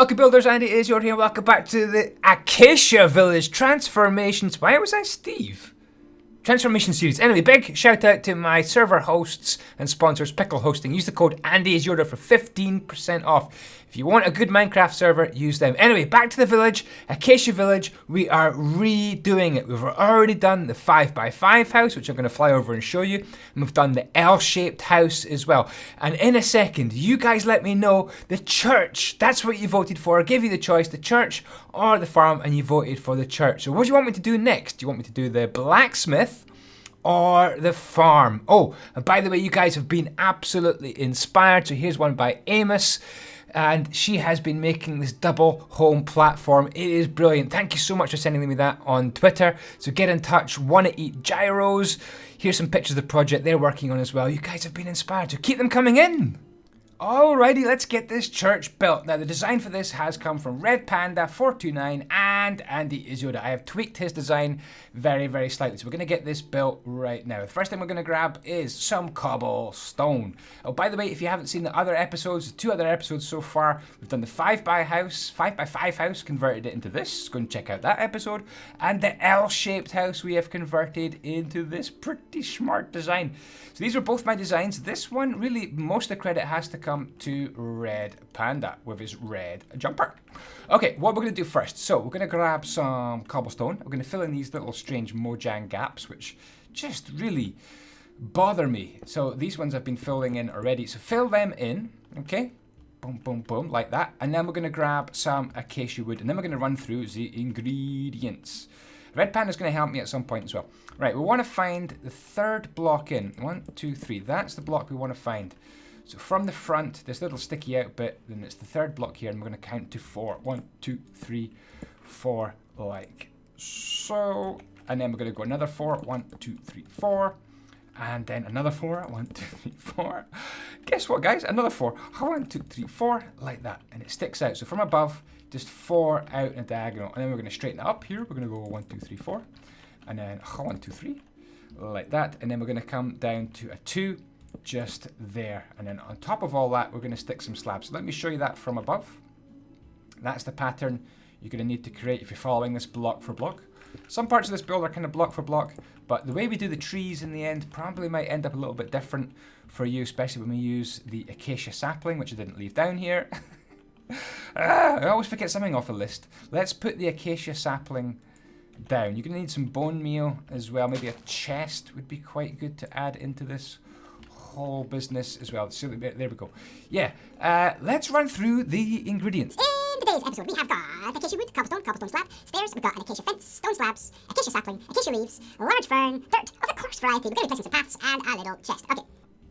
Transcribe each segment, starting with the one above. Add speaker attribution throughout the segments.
Speaker 1: Welcome builders, andyisyoda here, welcome back to the Acacia Village Transformations. Why was I Steve? Transformation series. Anyway, big shout out to my server hosts and sponsors, Pickle Hosting. Use the code andyisyoda for 15% off. If you want a good Minecraft server, use them. Anyway, back to the village, Acacia Village. We are redoing it. We've already done the 5x5 house, which I'm going to fly over and show you. And we've done the L-shaped house as well. And in a second, you guys let me know the church. That's what you voted for. I gave you the choice, the church or the farm, and you voted for the church. So what do you want me to do next? Do you want me to do the blacksmith or the farm? Oh, and by the way, you guys have been absolutely inspired. So here's one by Amos. And she has been making this double home platform. It is brilliant. Thank you so much for sending me that on Twitter. So get in touch. Want to eat gyros? Here's some pictures of the project they're working on as well. You guys have been inspired, so keep them coming in. Alrighty, let's get this church built. Now, the design for this has come from Red Panda 429 and andyisyoda. I have tweaked his design very, very slightly. So we're going to get this built right now. The first thing we're going to grab is some cobblestone. Oh, by the way, if you haven't seen the other episodes, 2 other episodes so far, we've done the 5x5 house, converted it into this. Go and check out that episode. And the L-shaped house we have converted into this pretty smart design. So these were both my designs. This one, really, most of the credit has to come to Red Panda with his red jumper. Okay, what we're going to do first. So we're going to grab some cobblestone. We're going to fill in these little strange Mojang gaps, which just really bother me. So these ones I've been filling in already. So fill them in, okay? Boom, boom, boom, like that. And then we're going to grab some acacia wood. And then we're going to run through the ingredients. Red Panda's going to help me at some point as well. Right, we want to find the third block in. 1, 2, 3. That's the block we want to find. So from the front, this little sticky out bit, then it's the third block here, and we're going to count to 4. 1, 2, 3, 4, like so. And then we're going to go another 4. 1, 2, 3, 4. And then another 4. 1, 2, 3, 4. Guess what, guys? Another 4. 1, 2, 3, 4, like that. And it sticks out. So from above, just 4 out in a diagonal. And then we're going to straighten it up here. We're going to go 1, 2, 3, 4. And then 1, 2, 3, like that. And then we're going to come down to a 2. Just there, and then on top of all that we're going to stick some slabs. So let me show you that from above. That's the pattern you're going to need to create if you're following this block for block. Some parts of this build are kind of block for block, but the way we do the trees in the end probably might end up a little bit different for you, especially when we use the acacia sapling, which I didn't leave down here. I always forget something off the list. Let's put the acacia sapling down. You're going to need some bone meal as well. Maybe a chest would be quite good to add into this whole business as well. So there we go. Yeah, let's run through the ingredients.
Speaker 2: In today's episode, we have got acacia wood, cobblestone slab, stairs, we've got an acacia fence, stone slabs, acacia sapling, acacia leaves, large fern, dirt of the coarse variety, we're going to be placing some paths, and a little chest. Okay.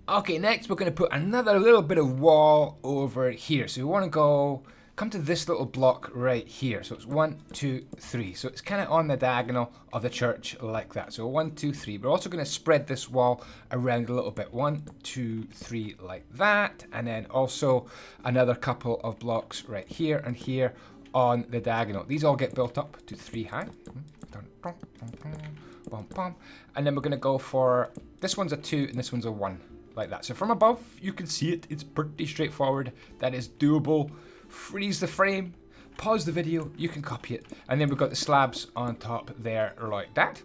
Speaker 1: Okay, next we're going to put another little bit of wall over here. So we want to come to this little block right here. So it's 1, 2, 3. So it's kind of on the diagonal of the church like that. So 1, 2, 3. We're also going to spread this wall around a little bit. 1, 2, 3 like that. And then also another couple of blocks right here and here on the diagonal. These all get built up to 3 high. And then we're going to go for, this one's a 2 and this one's a 1 like that. So from above, you can see it. It's pretty straightforward. That is doable. Freeze the frame, pause the video, you can copy it. And then we've got the slabs on top there like that.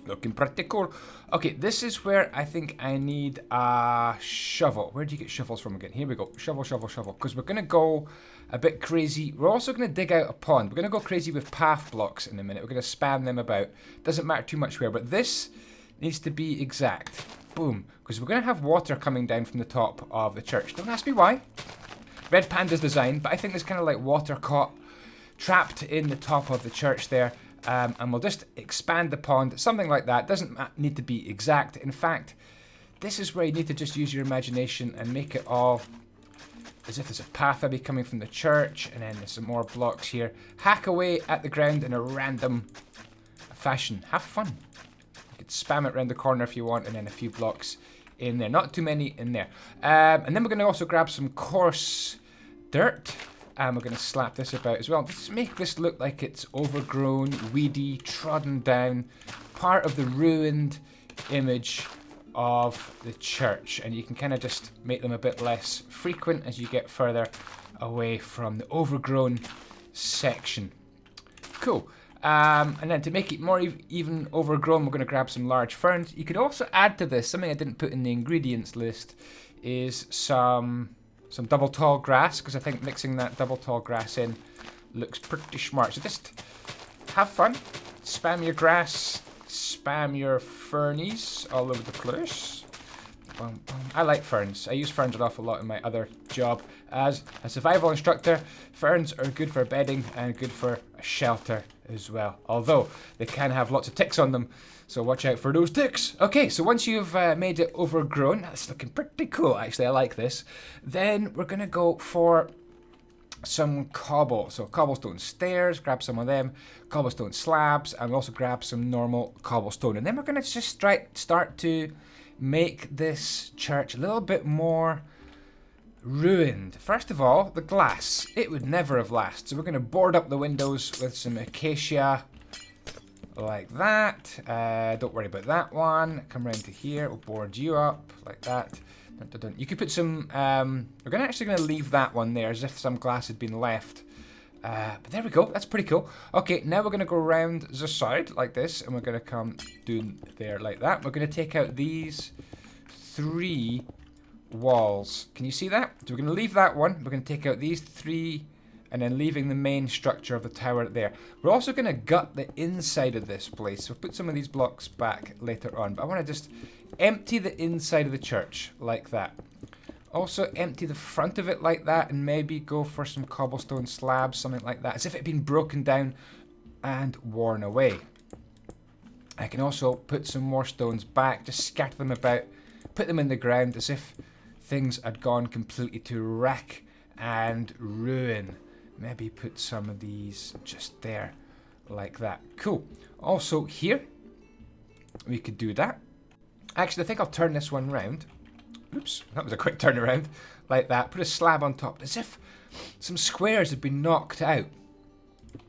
Speaker 1: Looking pretty cool. Okay, this is where I think I need a shovel. Where do you get shovels from again? Here we go. Shovel, shovel, shovel. Because we're going to go a bit crazy. We're also going to dig out a pond. We're going to go crazy with path blocks in a minute. We're going to spam them about. Doesn't matter too much where, but this needs to be exact. Boom. Because we're going to have water coming down from the top of the church. Don't ask me why. Red Panda's design, but I think there's kind of like water caught, trapped in the top of the church there. And we'll just expand the pond, something like that. Doesn't need to be exact. In fact, this is where you need to just use your imagination and make it all as if there's a path maybe coming from the church, and then there's some more blocks here. Hack away at the ground in a random fashion. Have fun. You could spam it around the corner if you want, and then a few blocks in there. Not too many in there. And then we're going to also grab some coarse dirt, and we're going to slap this about as well. Just make this look like it's overgrown, weedy, trodden down, part of the ruined image of the church. And you can kind of just make them a bit less frequent as you get further away from the overgrown section. Cool. And then to make it more even overgrown, we're going to grab some large ferns. You could also add to this, something I didn't put in the ingredients list, is some double tall grass, because I think mixing that double tall grass in looks pretty smart. So just have fun, spam your grass, spam your fernies all over the place. I like ferns. I use ferns an awful lot in my other job as a survival instructor. Ferns are good for bedding and good for a shelter as well, although they can have lots of ticks on them, so watch out for those ticks. Okay, so once you've made it overgrown, that's looking pretty cool actually, I like this, then we're gonna go for some cobble. So cobblestone stairs, grab some of them, cobblestone slabs, and we'll also grab some normal cobblestone, and then we're gonna just start to make this church a little bit more ruined. First of all, the glass. It would never have lasted. So we're going to board up the windows with some acacia like that. Don't worry about that one. Come around to here. We'll board you up like that. Dun, dun, dun. You could put some... we're actually going to leave that one there as if some glass had been left. But there we go. That's pretty cool. Okay, now we're going to go around the side like this, and we're going to come down there like that. We're going to take out these 3 walls. Can you see that? So we're going to leave that one. We're going to take out these 3, and then leaving the main structure of the tower there. We're also going to gut the inside of this place. So we'll put some of these blocks back later on. But I want to just empty the inside of the church like that. Also empty the front of it like that, and maybe go for some cobblestone slabs, something like that, as if it had been broken down and worn away. I can also put some more stones back, just scatter them about, put them in the ground as if things had gone completely to wreck and ruin. Maybe put some of these just there, like that. Cool. Also here, we could do that. Actually, I think I'll turn this one round. Oops, that was a quick turnaround. Like that. Put a slab on top, as if some squares had been knocked out.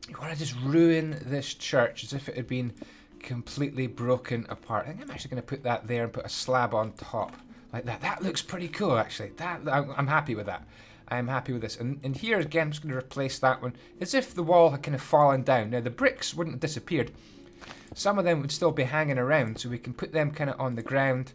Speaker 1: You want to just ruin this church, as if it had been completely broken apart. I think I'm actually going to put that there and put a slab on top. Like that. That looks pretty cool, actually. I'm happy with that. I'm happy with this. And here, again, I'm just going to replace that one, as if the wall had kind of fallen down. Now, the bricks wouldn't have disappeared. Some of them would still be hanging around, so we can put them kind of on the ground,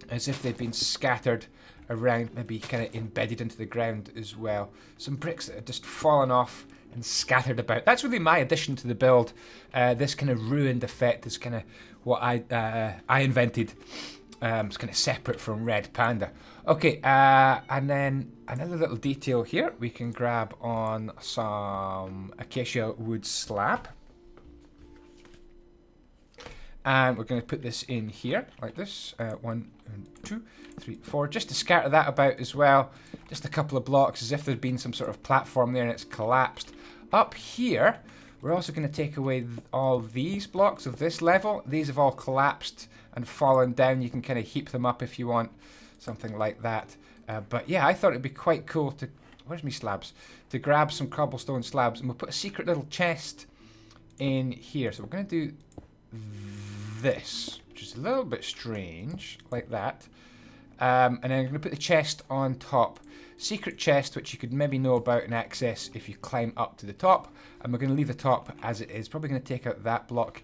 Speaker 1: as if they'd been scattered around, maybe kind of embedded into the ground as well. Some bricks that had just fallen off and scattered about. That's really my addition to the build. This kind of ruined effect is kind of what I invented. It's kind of separate from Red Panda. Okay, and then another little detail here. We can grab on some acacia wood slab. And we're going to put this in here, like this. 1, 2, 3, 4. Just to scatter that about as well. Just a couple of blocks, as if there'd been some sort of platform there and it's collapsed. Up here, we're also going to take away all these blocks of this level. These have all collapsed and fallen down. You can kind of heap them up if you want, something like that. But yeah, I thought it'd be quite cool to... Where's me slabs? To grab some cobblestone slabs, and we'll put a secret little chest in here. So we're going to do this, which is a little bit strange, like that. And then I'm going to put the chest on top. Secret chest, which you could maybe know about and access if you climb up to the top. And we're going to leave the top as it is. Probably going to take out that block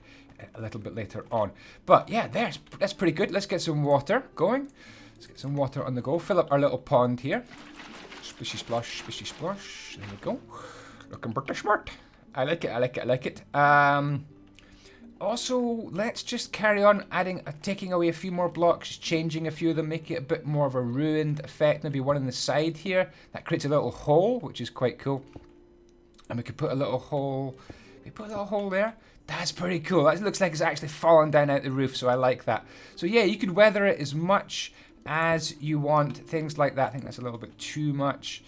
Speaker 1: a little bit later on. But yeah, that's pretty good. Let's get some water going. Let's get some water on the go. Fill up our little pond here. Splishy splosh, splishy splosh. There we go. Looking pretty smart. I like it, I like it, I like it. Also, let's just carry on taking away a few more blocks, changing a few of them, make it a bit more of a ruined effect. Maybe one on the side here. That creates a little hole, which is quite cool. And we could put a little hole. We put a little hole there. That's pretty cool. That looks like it's actually fallen down out the roof, so I like that. So yeah, you could weather it as much as you want. Things like that. I think that's a little bit too much.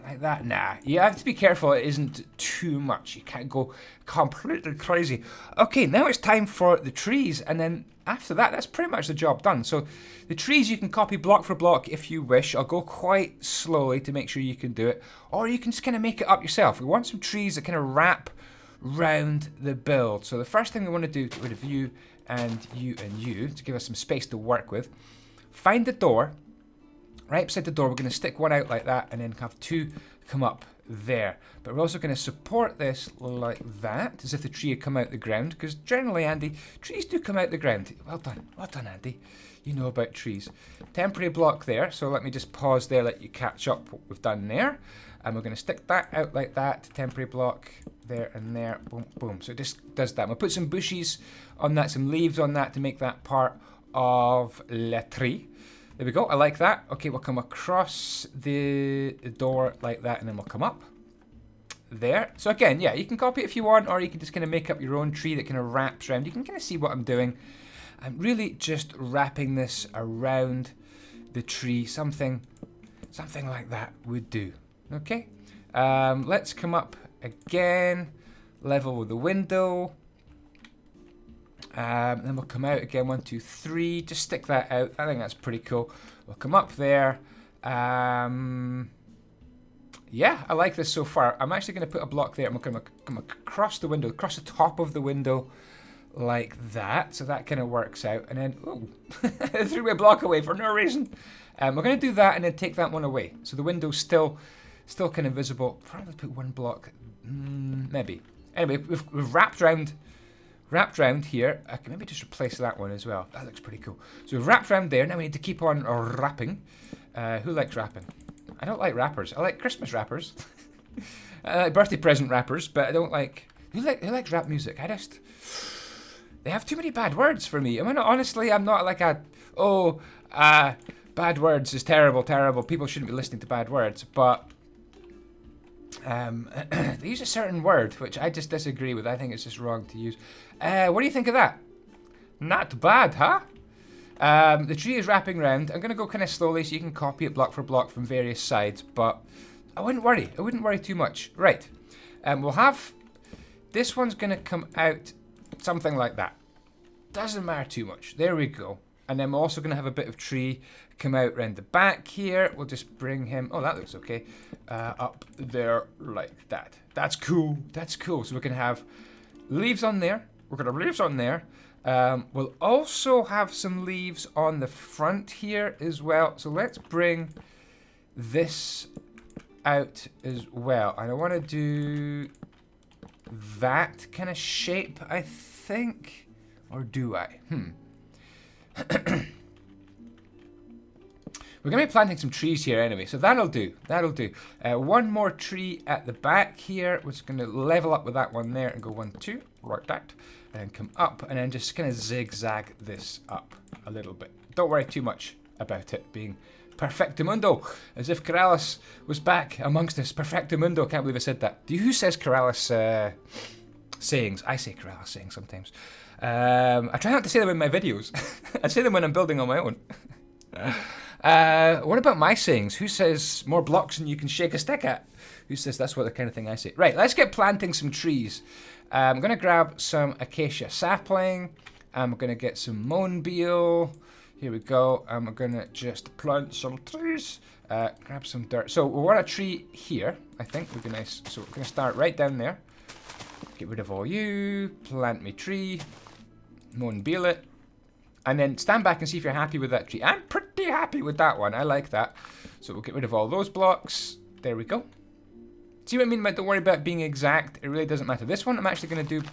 Speaker 1: Like that, nah. You have to be careful it isn't too much. You can't go completely crazy. Okay, now it's time for the trees, and then after that, that's pretty much the job done. So the trees you can copy block for block if you wish. I'll go quite slowly to make sure you can do it, or you can just kind of make it up yourself. We want some trees that kind of wrap round the build. So the first thing we want to do, get rid of you and you and you to give us some space to work with. Find the door right beside the door, we're going to stick one out like that and then have two come up there. But we're also going to support this like that, as if the tree had come out the ground, because generally, Andy, trees do come out the ground. Well done, Andy. You know about trees. Temporary block there, so let me just pause there, let you catch up what we've done there. And we're going to stick that out like that, temporary block there and there, boom, boom. So it just does that. We'll put some bushes on that, some leaves on that to make that part of le tree. There we go, I like that. Okay, we'll come across the door like that, and then we'll come up there. So again, yeah, you can copy it if you want, or you can just kind of make up your own tree that kind of wraps around. You can kind of see what I'm doing. I'm really just wrapping this around the tree, something like that would do. Okay, let's come up again, level with the window. Then we'll come out again, 1, 2, 3. Just stick that out. I think that's pretty cool. We'll come up there. Yeah, I like this so far. I'm actually going to put a block there. I'm going to come across the window, across the top of the window, like that. So that kind of works out. And then, oh, I threw a block away for no reason. We're going to do that and then take that one away. So the window's still kind of visible. Probably put one block, maybe. Anyway, we've wrapped around here. I can maybe just replace that one as well. That looks pretty cool. So we've wrapped around there. Now we need to keep on wrapping. Who likes wrapping? I don't like wrappers. I like Christmas wrappers. I like birthday present wrappers, but I don't like... Who likes rap music? They have too many bad words for me. I mean, honestly, I'm not like bad words is terrible. People shouldn't be listening to bad words, but... they use a certain word, which I just disagree with. I think it's just wrong to use. What do you think of that? Not bad, huh? The tree is wrapping around. I'm going to go kind of slowly so you can copy it block for block from various sides, but I wouldn't worry. I wouldn't worry too much. Right. We'll have... This one's going to come out something like that. Doesn't matter too much. There we go. And then we're also going to have a bit of tree come out around the back here. We'll just bring him... Oh, that looks okay. Up there like that. That's cool. That's cool. So we're going to have leaves on there. We're going to have leaves on there. We'll also have some leaves on the front here as well. So let's bring this out as well. And I want to do that kind of shape, I think. Or do I? We're going to be planting some trees here anyway, so that'll do. That'll do. One more tree at the back here. We're just going to level up with that one there and go 1, 2, like that. And then come up and then just kind of zigzag this up a little bit. Don't worry too much about it being perfectamundo, as if Keralis was back amongst us. Perfectamundo, can't believe I said that. Who says Keralis sayings? I say Keralis sayings sometimes. I try not to say them in my videos. I say them when I'm building on my own. What about my sayings? Who says more blocks than you can shake a stick at? Who says that's what the kind of thing I say? Right, let's get planting some trees. I'm going to grab some acacia sapling. I'm going to get some moonbeal. Here we go. I'm going to just plant some trees. Grab some dirt. So we want a tree here, I think would be nice. So we're going to start right down there. Get rid of all you. Plant me tree. Moonbeal it. And then stand back and see if you're happy with that tree. I'm pretty happy with that one. I like that. So we'll get rid of all those blocks. There we go. See what I mean by don't worry about being exact. It really doesn't matter. This one I'm actually going to do...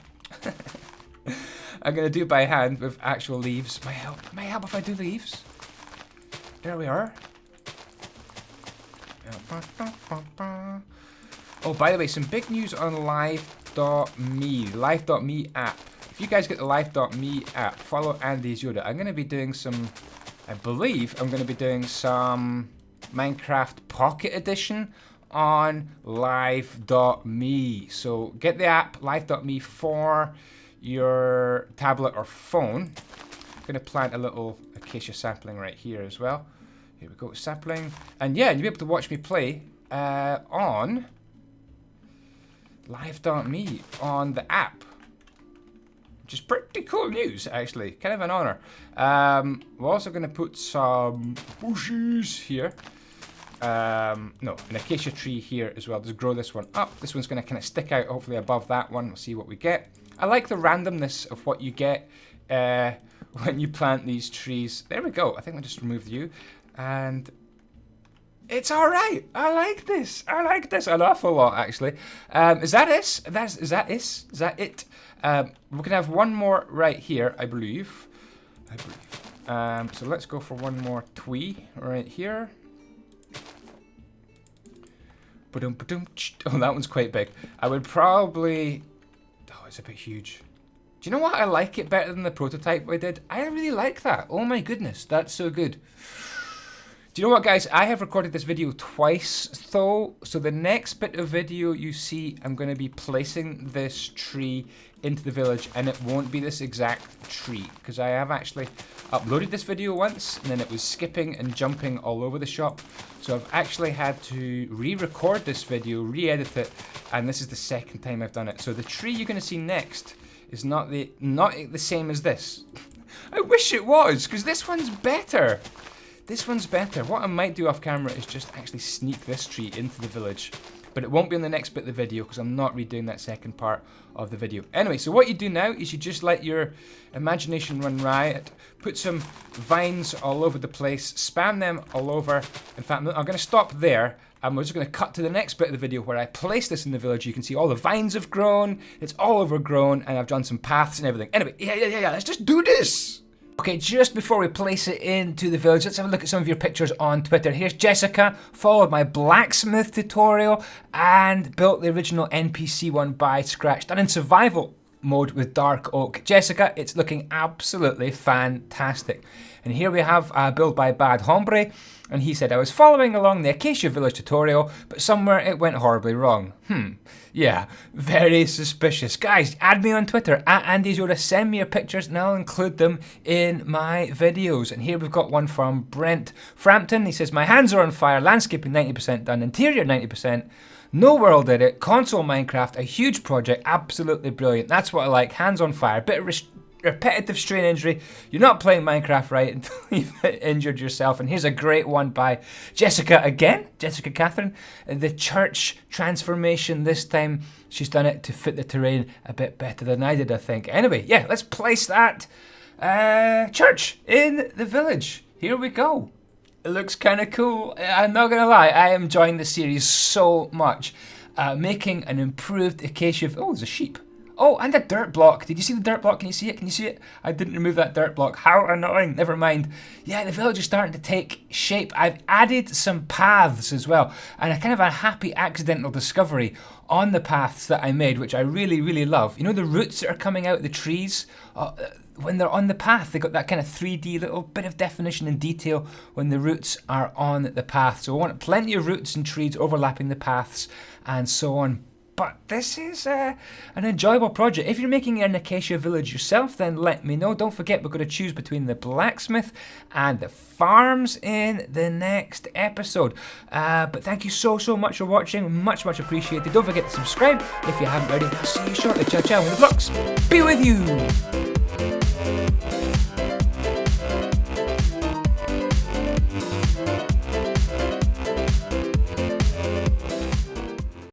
Speaker 1: I'm going to do by hand with actual leaves. May I help if I do leaves? There we are. Oh, by the way, some big news on live.me. Live.me app. If you guys get the live.me app, follow andyisyoda. I'm going to be doing some... I believe I'm going to be doing some Minecraft Pocket Edition on live.me. So get the app, live.me, for your tablet or phone. I'm going to plant a little acacia sapling right here as well. Here we go, sapling. And yeah, you'll be able to watch me play on live.me on the app. Which is pretty cool news, actually. Kind of an honor. We're also going to put some bushes here. No, an acacia tree here as well. Just grow this one up. This one's going to kind of stick out, hopefully above that one. We'll see what we get. I like the randomness of what you get when you plant these trees. There we go. I think I'll just remove you. And It's all right. I like this. I like this an awful lot, actually. Is that it? Is that it? We're gonna have one more right here, I believe. So let's go for one more twee right here. Oh, that one's quite big. I would probably... Oh, it's a bit huge. Do you know what? I like it better than the prototype I did. I really like that. Oh my goodness, that's so good. Do you know what, guys? I have recorded this video twice, though. So the next bit of video you see, I'm going to be placing this tree into the village, and it won't be this exact tree, because I have actually uploaded this video once, and then it was skipping and jumping all over the shop. So I've actually had to re-record this video, re-edit it, and this is the second time I've done it. So the tree you're going to see next is not the same as this. I wish it was, because this one's better. This one's better. What I might do off camera is just actually sneak this tree into the village. But it won't be in the next bit of the video because I'm not redoing that second part of the video. Anyway, so what you do now is you just let your imagination run riot. Put some vines all over the place. Spam them all over. In fact, I'm going to stop there. And we're just going to cut to the next bit of the video where I place this in the village. You can see all the vines have grown. It's all overgrown. And I've done some paths and everything. Anyway, yeah. Let's just do this. Okay, just before we place it into the village, let's have a look at some of your pictures on Twitter. Here's Jessica, followed my blacksmith tutorial, and built the original NPC one by scratch, done in survival mode with dark oak. Jessica, it's looking absolutely fantastic. And here we have a build by Bad Hombre, and he said, I was following along the Acacia Village tutorial, but somewhere it went horribly wrong. Yeah, very suspicious. Guys, add me on Twitter, @andyisyoda, send me your pictures, and I'll include them in my videos. And here we've got one from Brent Frampton. He says, my hands are on fire, landscaping 90% done, interior 90%. No world edit, console Minecraft, a huge project, absolutely brilliant. That's what I like, hands on fire, bit of repetitive strain injury. You're not playing Minecraft right until you've injured yourself. And here's a great one by Jessica again, Jessica Catherine. The church transformation this time. She's done it to fit the terrain a bit better than I did, I think. Anyway, yeah, let's place that church in the village. Here we go. It looks kind of cool. I'm not going to lie, I am enjoying the series so much. Making an improved Acacia... Oh, there's a sheep. Oh, and a dirt block. Did you see the dirt block? Can you see it? Can you see it? I didn't remove that dirt block. How annoying. Never mind. Yeah, the village is starting to take shape. I've added some paths as well. And a kind of a happy accidental discovery on the paths that I made, which I really, really love. You know the roots that are coming out of the trees? When they're on the path, they got that kind of 3D little bit of definition and detail when the roots are on the path. So I want plenty of roots and trees overlapping the paths and so on. But this is an enjoyable project. If you're making an Acacia Village yourself, then let me know. Don't forget, we're going to choose between the blacksmith and the farms in the next episode. But thank you so much for watching. Much appreciated. Don't forget to subscribe if you haven't already. I'll see you shortly. Ciao, with the vlogs. Be with you.